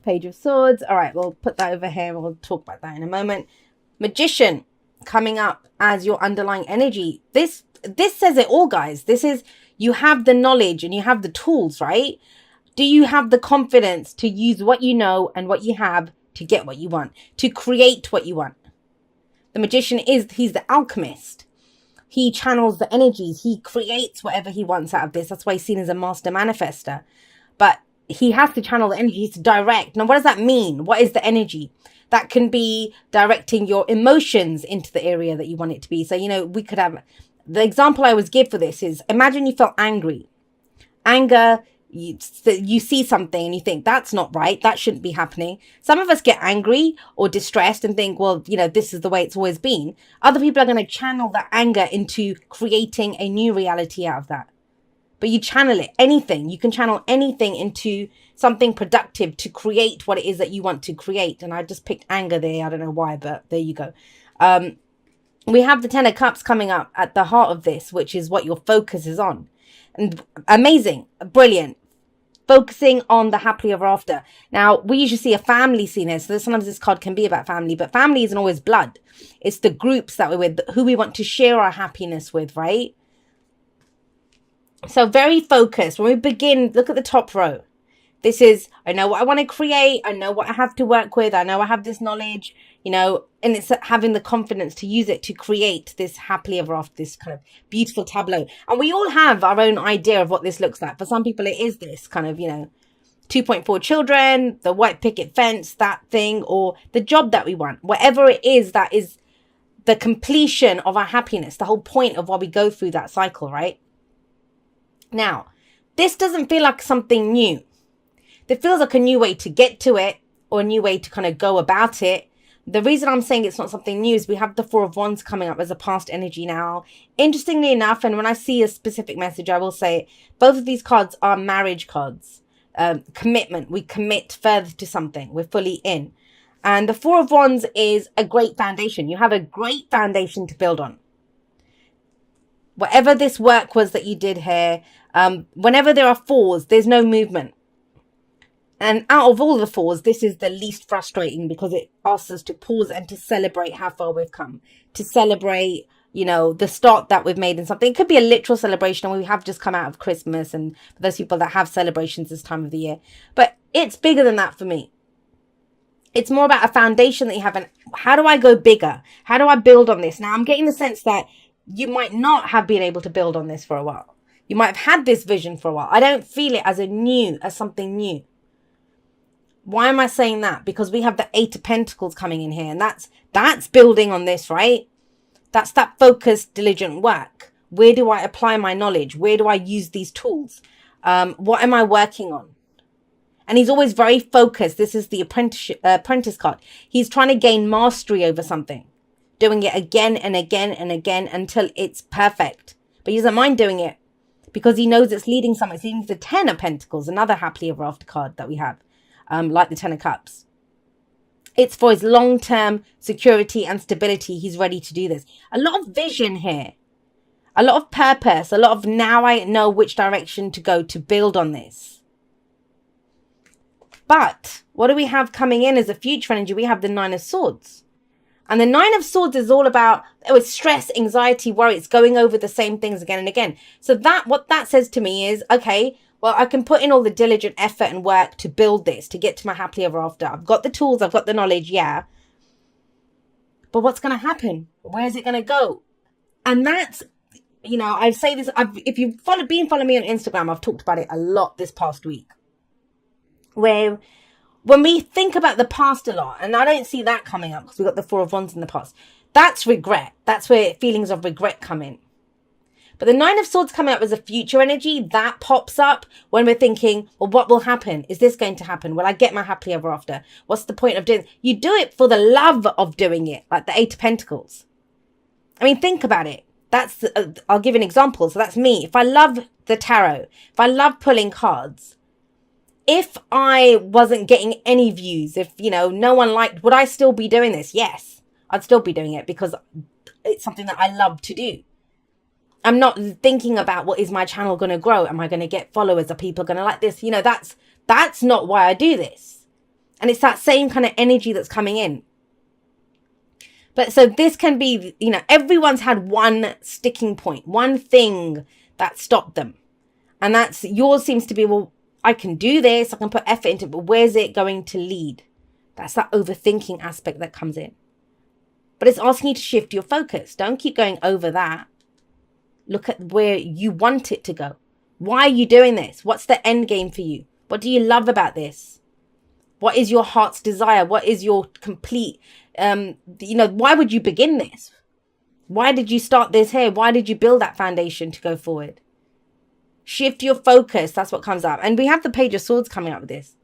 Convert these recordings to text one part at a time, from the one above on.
Page of Swords. All right, we'll put that over here. We'll talk about that in a moment. Magician coming up as your underlying energy. This says it all, guys. This is, you have the knowledge and you have the tools, right? Do you have the confidence to use what you know and what you have to get what you want, to create what you want? The magician he's the alchemist. He channels the energies. He creates whatever he wants out of this. That's why he's seen as a master manifester. But he has to channel the energy to direct. Now, what does that mean? What is the energy? That can be directing your emotions into the area that you want it to be. So, you know, we could have, the example I always give for this is, imagine you felt angry. Anger, you see something and you think that's not right, that shouldn't be happening. Some of us get angry or distressed and think, well, you know, this is the way it's always been. Other people are going to channel that anger into creating a new reality out of that. But you channel it, anything, you can channel anything into something productive to create what it is that you want to create. And I just picked anger there, I don't know why, but there you go. We have the Ten of Cups coming up at the heart of this, which is what your focus is on. And amazing, brilliant. Focusing on the happily ever after. Now, we usually see a family scene here. So sometimes this card can be about family, but family isn't always blood. It's the groups that we're with, who we want to share our happiness with, right? So very focused. When we begin, look at the top row. This is, I know what I want to create. I know what I have to work with. I know I have this knowledge, you know, and it's having the confidence to use it to create this happily ever after, this kind of beautiful tableau. And we all have our own idea of what this looks like. For some people, it is this kind of, you know, 2.4 children, the white picket fence, that thing, or the job that we want. Whatever it is, that is the completion of our happiness, the whole point of why we go through that cycle, right? Now, this doesn't feel like something new. It feels like a new way to get to it, or a new way to kind of go about it. The reason I'm saying it's not something new is we have the Four of Wands coming up as a past energy now. Interestingly enough, and when I see a specific message, I will say both of these cards are marriage cards. Commitment. We commit further to something. We're fully in. And the Four of Wands is a great foundation. You have a great foundation to build on. Whatever this work was that you did here, whenever there are fours, there's no movement. And out of all the fours, this is the least frustrating because it asks us to pause and to celebrate how far we've come. To celebrate, you know, the start that we've made in something. It could be a literal celebration, and we have just come out of Christmas, and for those people that have celebrations this time of the year. But it's bigger than that for me. It's more about a foundation that you have. And how do I go bigger? How do I build on this? Now, I'm getting the sense that you might not have been able to build on this for a while. You might have had this vision for a while. I don't feel it as something new. Why am I saying that? Because we have the Eight of Pentacles coming in here, and that's building on this, right? That's that focused, diligent work. Where do I apply my knowledge? Where do I use these tools? What am I working on? And he's always very focused. This is the apprentice card. He's trying to gain mastery over something, doing it again and again and again until it's perfect. But he doesn't mind doing it because he knows it's leading somewhere. It's leading to the Ten of Pentacles, another happily ever after card that we have. Like the Ten of Cups. It's for his long-term security and stability. He's ready to do this. A lot of vision here. A lot of purpose. A lot of now I know which direction to go to build on this. But what do we have coming in as a future energy? We have the Nine of Swords. And the Nine of Swords is all about, it's stress, anxiety, worry. It's going over the same things again and again. So what that says to me is, okay, well, I can put in all the diligent effort and work to build this, to get to my happily ever after. I've got the tools, I've got the knowledge, yeah. But what's going to happen? Where is it going to go? And that's, you know, I say this, if you've been following me on Instagram, I've talked about it a lot this past week. Where when we think about the past a lot, and I don't see that coming up because we've got the Four of Wands in the past, that's regret. That's where feelings of regret come in. But the Nine of Swords coming up as a future energy, that pops up when we're thinking, well, what will happen? Is this going to happen? Will I get my happily ever after? What's the point of doing it? You do it for the love of doing it, like the Eight of Pentacles. I mean, think about it. That's, I'll give an example. So that's me. If I love the tarot, if I love pulling cards, if I wasn't getting any views, if, you know, no one liked, would I still be doing this? Yes, I'd still be doing it because it's something that I love to do. I'm not thinking about what is my channel going to grow? Am I going to get followers? Are people going to like this? You know, that's not why I do this. And it's that same kind of energy that's coming in. But so this can be, everyone's had one sticking point, one thing that stopped them. And that's yours seems to be, well, I can do this, I can put effort into it, but where's it going to lead? That's that overthinking aspect that comes in. But it's asking you to shift your focus. Don't keep going over that. Look at where you want it to go. Why are you doing this? What's the end game for you? What do you love about this? What is your heart's desire? What is your complete, why would you begin this? Why did you start this here? Why did you build that foundation to go forward? Shift your focus. That's what comes up. And we have the Page of Swords coming up with this.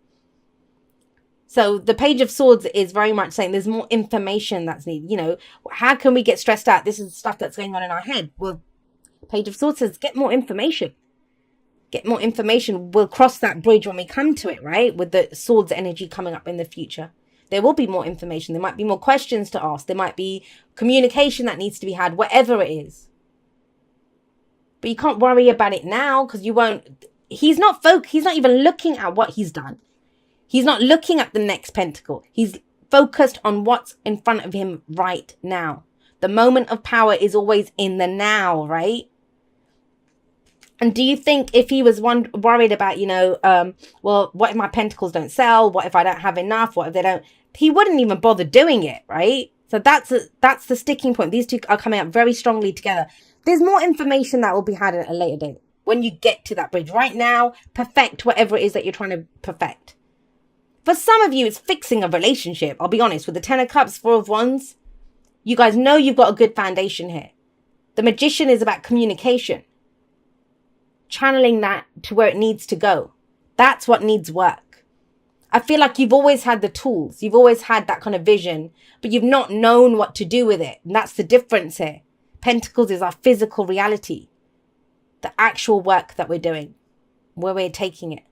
So the Page of Swords is very much saying there's more information that's needed. How can we get stressed out? This is stuff that's going on in our head. Well, Page of Swords says, get more information. Get more information. We'll cross that bridge when we come to it, right? With the swords energy coming up in the future. There will be more information. There might be more questions to ask. There might be communication that needs to be had, whatever it is. But you can't worry about it now because you won't. He's not even looking at what he's done. He's not looking at the next pentacle. He's focused on what's in front of him right now. The moment of power is always in the now, right? And do you think if he was worried about, well, what if my pentacles don't sell? What if I don't have enough? What if they don't? He wouldn't even bother doing it, right? So that's the sticking point. These two are coming up very strongly together. There's more information that will be had at a later date when you get to that bridge. Right now, perfect whatever it is that you're trying to perfect. For some of you, it's fixing a relationship. I'll be honest, with the Ten of Cups, Four of Wands, you guys know you've got a good foundation here. The Magician is about communication. Channeling that to where it needs to go. That's what needs work. I feel like you've always had the tools. You've always had that kind of vision, but you've not known what to do with it. And that's the difference here. Pentacles is our physical reality. The actual work that we're doing, where we're taking it.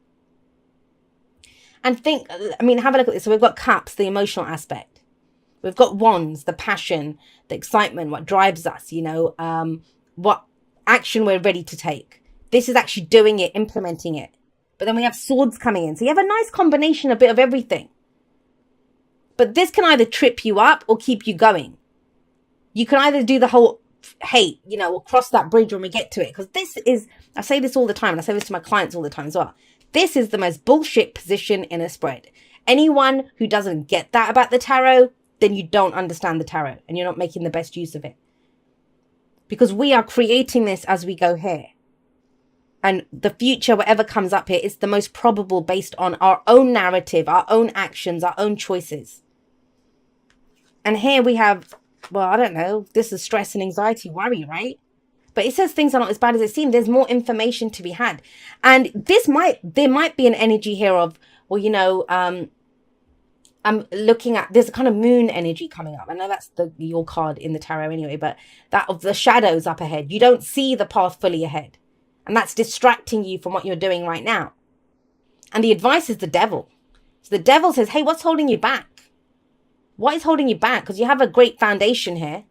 And have a look at this. So we've got Cups, the emotional aspect. We've got Wands, the passion, the excitement, what drives us, what action we're ready to take. This is actually doing it, implementing it. But then we have Swords coming in. So you have a nice combination, a bit of everything. But this can either trip you up or keep you going. You can either do the whole, hey, we'll cross that bridge when we get to it. Because this is, I say this all the time, and I say this to my clients all the time as well. This is the most bullshit position in a spread. Anyone who doesn't get that about the tarot, then you don't understand the tarot. And you're not making the best use of it. Because we are creating this as we go here. And the future, whatever comes up here, is the most probable based on our own narrative, our own actions, our own choices. And here we have, well, I don't know, this is stress and anxiety, worry, right? But it says things are not as bad as they seem. There's more information to be had. And there might be an energy here of, well, I'm looking at, there's a kind of moon energy coming up. I know that's your card in the tarot anyway, but that of the shadows up ahead. You don't see the path fully ahead. And that's distracting you from what you're doing right now. And the advice is the devil. So the devil says, hey, what's holding you back? What is holding you back? Because you have a great foundation here.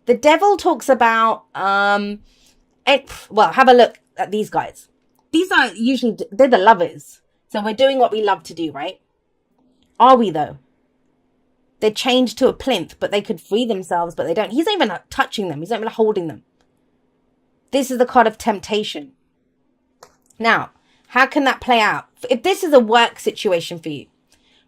The devil talks about, have a look at these guys. These are usually, they're the lovers. So we're doing what we love to do, right? Are we though? They're chained to a plinth, but they could free themselves, but they don't. He's not even touching them. He's not even holding them. This is the card of temptation. Now, how can that play out? If this is a work situation for you,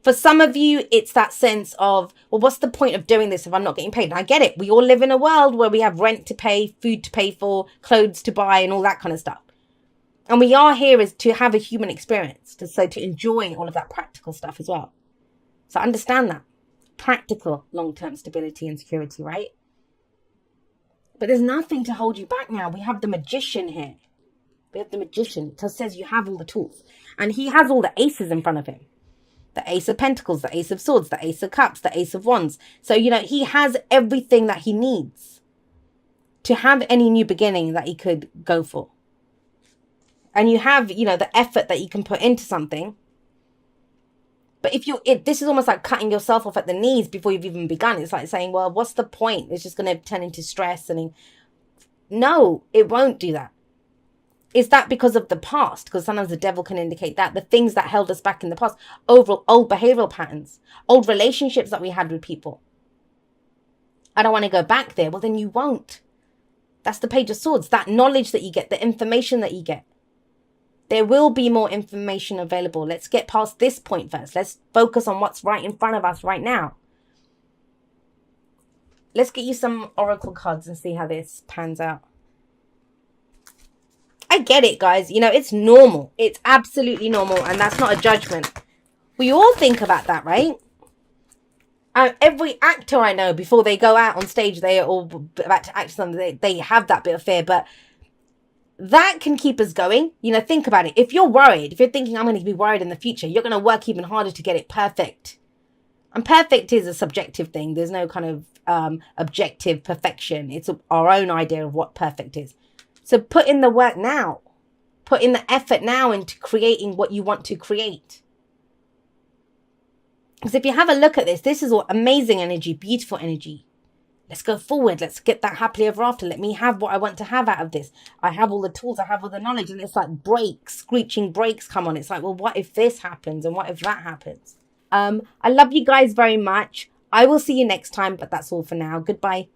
for some of you, it's that sense of, well, what's the point of doing this if I'm not getting paid? And I get it. We all live in a world where we have rent to pay, food to pay for, clothes to buy, and all that kind of stuff. And we are here is to have a human experience, to enjoy all of that practical stuff as well. So understand that. Practical long-term stability and security, right? But there's nothing to hold you back now. We have the Magician here. We have the Magician. It says you have all the tools. And he has all the aces in front of him. The Ace of Pentacles, the Ace of Swords, the Ace of Cups, the Ace of Wands. So, he has everything that he needs to have any new beginning that he could go for. And you have, the effort that you can put into something. But this is almost like cutting yourself off at the knees before you've even begun. It's like saying, well, what's the point? It's just going to turn into stress. No, it won't do that. Is that because of the past? Because sometimes the devil can indicate that. The things that held us back in the past. Overall, old behavioral patterns. Old relationships that we had with people. I don't want to go back there. Well, then you won't. That's the Page of Swords. That knowledge that you get. The information that you get. There will be more information available. Let's get past this point first. Let's focus on what's right in front of us right now. Let's get you some oracle cards and see how this pans out. I get it, guys. You know, it's normal. It's absolutely normal. And that's not a judgment. We all think about that, right? Every actor I know, before they go out on stage, they are all about to act something. They have that bit of fear. But that can keep us going. You know, think about it. If you're worried, if you're thinking, I'm going to be worried in the future, you're going to work even harder to get it perfect. And perfect is a subjective thing. There's no kind of objective perfection. It's our own idea of what perfect is. So put in the work now. Put in the effort now into creating what you want to create. Because if you have a look at this, this is all amazing energy, beautiful energy. Let's go forward. Let's get that happily ever after. Let me have what I want to have out of this. I have all the tools. I have all the knowledge. And it's like brakes, screeching brakes come on. It's like, well, what if this happens? And what if that happens? I love you guys very much. I will see you next time, but that's all for now. Goodbye.